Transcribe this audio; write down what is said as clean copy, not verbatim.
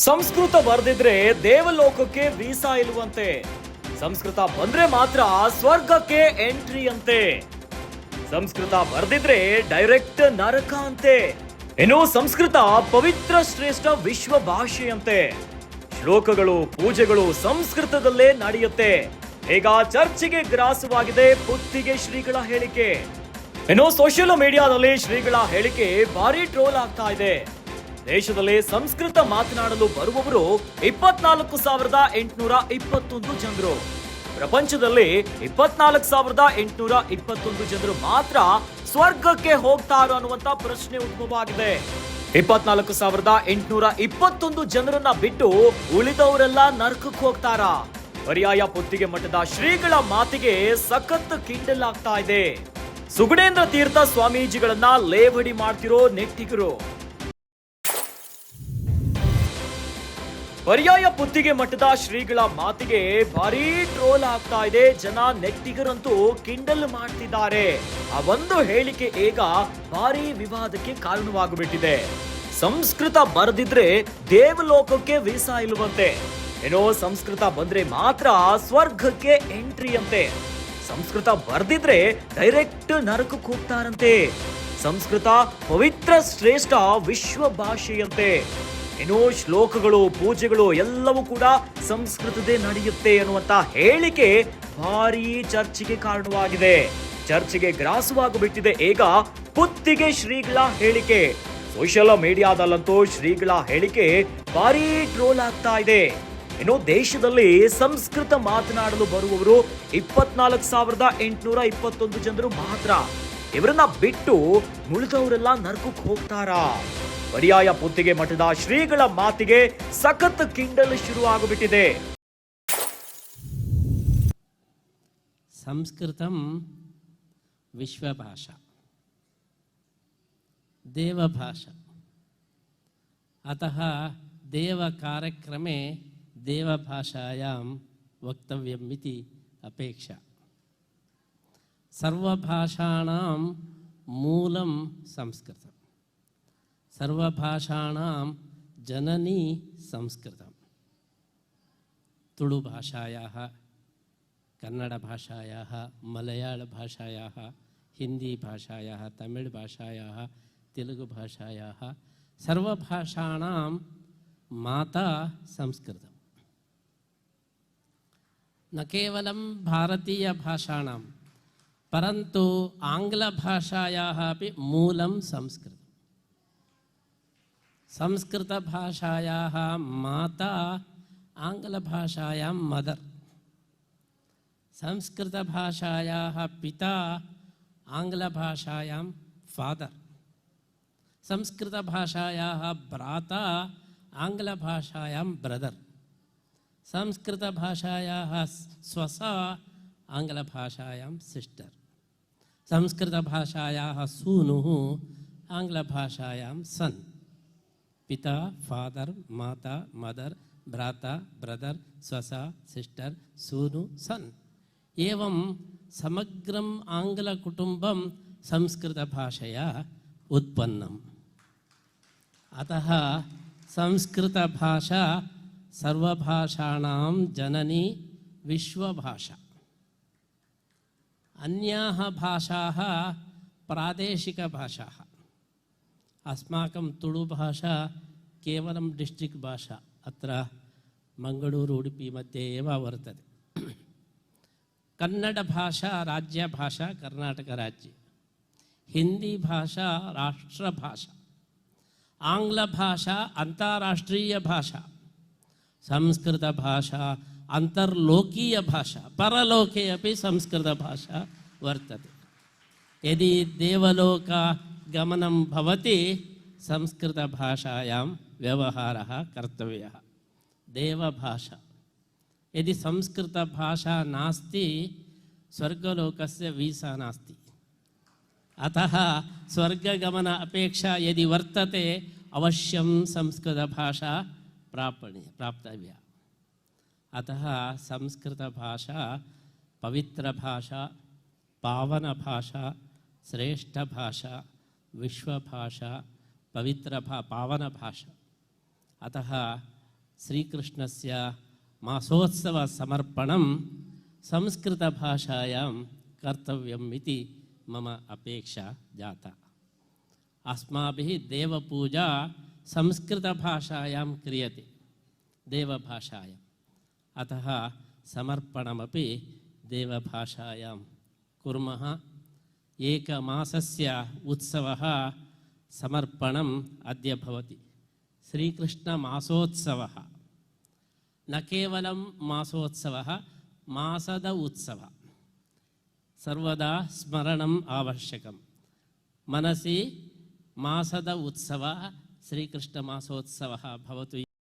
Sanskrit ಬರ್ದಿದ್ರೆ ದೇವಲೋಕಕ್ಕೆ visa ಇಲ್ವಂತೆ. ಸಂಸ್ಕೃತ ಬಂದ್ರೆ ಮಾತ್ರ ಸ್ವರ್ಗಕ್ಕೆ ಎಂಟ್ರಿ ಅಂತೆ. ಸಂಸ್ಕೃತ ಬರ್ದಿದ್ರೆ ಡೈರೆಕ್ಟ್ ನರಕ ಅಂತೆ. ಇನ್ನು ಸಂಸ್ಕೃತ ಪವಿತ್ರ ಶ್ರೇಷ್ಠ ವಿಶ್ವ ಭಾಷೆಯಂತೆ. ಶ್ಲೋಕಗಳು ಪೂಜೆಗಳು ಸಂಸ್ಕೃತದಲ್ಲೇ ನಡೆಯುತ್ತೆ. ಈಗ ಚರ್ಚೆಗೆ ಗ್ರಾಸವಾಗಿದೆ ಪುತ್ತಿಗೆ ಶ್ರೀಗಳ ಹೇಳಿಕೆ. ಇನ್ನು ಸೋಷಿಯಲ್ ಮೀಡಿಯಾದಲ್ಲಿ ಶ್ರೀಗಳ ಹೇಳಿಕೆ ಭಾರಿ ಟ್ರೋಲ್ ಆಗ್ತಾ ಇದೆ. ದೇಶದಲ್ಲಿ ಸಂಸ್ಕೃತ ಮಾತನಾಡಲು ಬರುವವರು 24,821 ಜನರು. ಪ್ರಪಂಚದಲ್ಲಿ 24,821 ಜನರು ಮಾತ್ರ ಸ್ವರ್ಗಕ್ಕೆ ಹೋಗ್ತಾರೋ ಅನ್ನುವಂತ ಪ್ರಶ್ನೆ ಉದ್ಭವ ಆಗಿದೆ. 24,821 ಜನರನ್ನ ಬಿಟ್ಟು ಉಳಿದವರೆಲ್ಲ ನರಕಕ್ಕೆ ಹೋಗ್ತಾರಾ? ಪರ್ಯಾಯ ಪುತ್ತಿಗೆ ಮಠದ ಶ್ರೀಗಳ ಮಾತಿಗೆ ಸಖತ್ ಕಿಂಡಲ್ ಆಗ್ತಾ ಇದೆ. ಸುಗುಣೇಂದ್ರ ತೀರ್ಥ ಸ್ವಾಮೀಜಿಗಳನ್ನ ಲೇವಡಿ ಮಾಡ್ತಿರೋ ನೆಟ್ಟಿಗರು. ಪರ್ಯಾಯ ಪುತ್ತಿಗೆ ಮಠದ ಶ್ರೀಗಳ ಮಾತಿಗೆ ಭಾರಿ ಟ್ರೋಲ್ ಆಗ್ತಾ ಇದೆ. ಜನ ನೆಟ್ಟಿಗರಂತೂ ಕಿಂಡಲ್ ಮಾಡ್ತಿದ್ದಾರೆ. ಆ ಒಂದು ಹೇಳಿಕೆ ಈಗ ಭಾರಿ ವಿವಾದಕ್ಕೆ ಕಾರಣವಾಗ್ಬಿಟ್ಟಿದೆ. ಸಂಸ್ಕೃತ ಬರೆದಿದ್ರೆ ದೇವಲೋಕಕ್ಕೆ ವೀಸಾ ಇಲ್ವಂತೆ. ಏನೋ ಸಂಸ್ಕೃತ ಬಂದ್ರೆ ಮಾತ್ರ ಸ್ವರ್ಗಕ್ಕೆ ಎಂಟ್ರಿ ಅಂತೆ. ಸಂಸ್ಕೃತ ಬರ್ದಿದ್ರೆ ಡೈರೆಕ್ಟ್ ನರಕಕ್ಕೆ ಹೋಗ್ತಾರಂತೆ. ಸಂಸ್ಕೃತ ಪವಿತ್ರ ಶ್ರೇಷ್ಠ ವಿಶ್ವ ಭಾಷೆಯಂತೆ. ಇನ್ನು ಶ್ಲೋಕಗಳು ಪೂಜೆಗಳು ಎಲ್ಲವೂ ಕೂಡ ಸಂಸ್ಕೃತದೇ ನಡೆಯುತ್ತೆ ಅನ್ನುವಂತ ಹೇಳಿಕೆ ಭಾರಿ ಚರ್ಚೆಗೆ ಕಾರಣವಾಗಿದೆ. ಚರ್ಚೆಗೆ ಗ್ರಾಸವಾಗಿಬಿಟ್ಟಿದೆ ಈಗ ಪುತ್ತಿಗೆ ಶ್ರೀಗಳ ಹೇಳಿಕೆ. ಸೋಷಿಯಲ್ ಮೀಡಿಯಾದಲ್ಲಂತೂ ಶ್ರೀಗಳ ಹೇಳಿಕೆ ಭಾರಿ ಟ್ರೋಲ್ ಆಗ್ತಾ ಇದೆ. ಇನ್ನು ದೇಶದಲ್ಲಿ ಸಂಸ್ಕೃತ ಮಾತನಾಡಲು ಬರುವವರು 24,821 ಜನರು ಮಾತ್ರ. ಇವರನ್ನ ಬಿಟ್ಟು ಉಳಿದವರೆಲ್ಲ ನರಕಕ್ಕೆ ಹೋಗ್ತಾರಾ? ಪರ್ಯಾಯ ಪುತ್ತಿಗೆ ಮಠದ ಶ್ರೀಗಳ ಮಾತಿಗೆ ಸಖತ್ ಕಿಂಡಲ್ ಶುರುವಾಗುಬಿಟ್ಟಿದೆ. ಸಂಸ್ಕೃತಂ ವಿಶ್ವಭಾಷಾ ದೇವಭಾಷಾ. ಅತಃ ದೇವ ಕಾರ್ಯಕ್ರಮೆ ದೇವಭಾಷಾಯಾಂ ವಕ್ತವ್ಯಂ ಇತಿ ಅಪೇಕ್ಷಾ. ಸರ್ವಭಾಷಾಣಾಂ ಮೂಲಂ ಸಂಸ್ಕೃತಂ. ಸರ್ವಭಾಷಾಣಾಂ ಜನನಿ ಸಂಸ್ಕೃತಂ. ತುಳು ಭಾಷಾಯಾಃ, ಕನ್ನಡ ಭಾಷಾಯಾಃ, ಮಲಯಾಳ ಭಾಷಾಯಾಃ, ಹಿಂದಿ ಭಾಷಾಯಾಃ, ತಮಿಳ್ ಭಾಷಾಯಾಃ, ತೆಲುಗು ಭಾಷಾಯಾಃ ಸರ್ವಭಾಷಾಣಾಂ ಮಾತಾ ಸಂಸ್ಕೃತಂ. न केवलं भारतीय भाषाणां परन्तु आङ्ग्लभाषायाः अपि मूलं संस्कृतम्. संस्कृतभाषायाः माता आङ्ग्लभाषायां मदर्. संस्कृतभाषायाः पिता आङ्ग्लभाषायां फादर्. संस्कृतभाषायाः भ्राता आङ्ग्लभाषायां ब्रदर्. संस्कृतभाषायाः स्वसा आङ्ग्लभाषायां सिस्टर्. संस्कृतभाषायाः सूनुः आङ्ग्लभाषायां सन्. पिता फादर्, माता मदर्, भ्राता ब्रदर्, स्वसा सिस्टर्, सूनु सन्. एवं समग्रम् आङ्ग्लकुटुम्बं संस्कृतभाषया उत्पन्नम्. अतः संस्कृतभाषा सर्वभाषाणां जननी विश्वभाषा. अन्याः भाषाः प्रादेशिकभाषाः. अस्माकं तुळुभाषा केवलं डिस्ट्रिक्ट् भाषा. अत्र मङ्गळूरु उडुपि मध्ये एव वर्तते. कन्नडभाषा राज्यभाषा कर्नाटकराज्ये. हिन्दीभाषा राष्ट्रभाषा. आङ्ग्लभाषा अन्ताराष्ट्रीयभाषा. संस्कृतभाषा अन्तर्लोकीयभाषा. परलोके अपि संस्कृतभाषा वर्तते. यदि देवलोकगमनं भवति संस्कृतभाषायां व्यवहारः कर्तव्यः. देवभाषा. यदि संस्कृतभाषा नास्ति स्वर्गलोकस्य वीसा नास्ति. अतः स्वर्गगमन अपेक्षा यदि वर्तते अवश्यं संस्कृतभाषा प्राप्तव्या. अतः संस्कृतभाषा पवित्रभाषा, पावनभाषा, श्रेष्ठभाषा, विश्वभाषा, पावनभाषा. अतः ಶ್ರೀಕೃಷ್ಣಸ್ಯ ಮಾಸೋತ್ಸವ ಸಮರ್ಪಣಂ ಸಂಸ್ಕೃತಭಾಷಾಯಾಂ ಕರ್ತವ್ಯಂ ಇತಿ ಮಮ ಅಪೇಕ್ಷಾ ಜಾತ. अस्माभिः देवपूजा संस्कृतभाषायां क्रियते, देवभाषायाम्. अतः समर्पणमपि देवभाषायां कुर्मः. एकमासस्य उत्सवः समर्पणम् अद्य भवति. श्रीकृष्णमासोत्सवः न केवलं मासोत्सवः, मासद उत्सवः. सर्वदा स्मरणम् आवश्यकं. मनसि मासद उत्सवः श्रीकृष्णमासोत्सवः भवतु.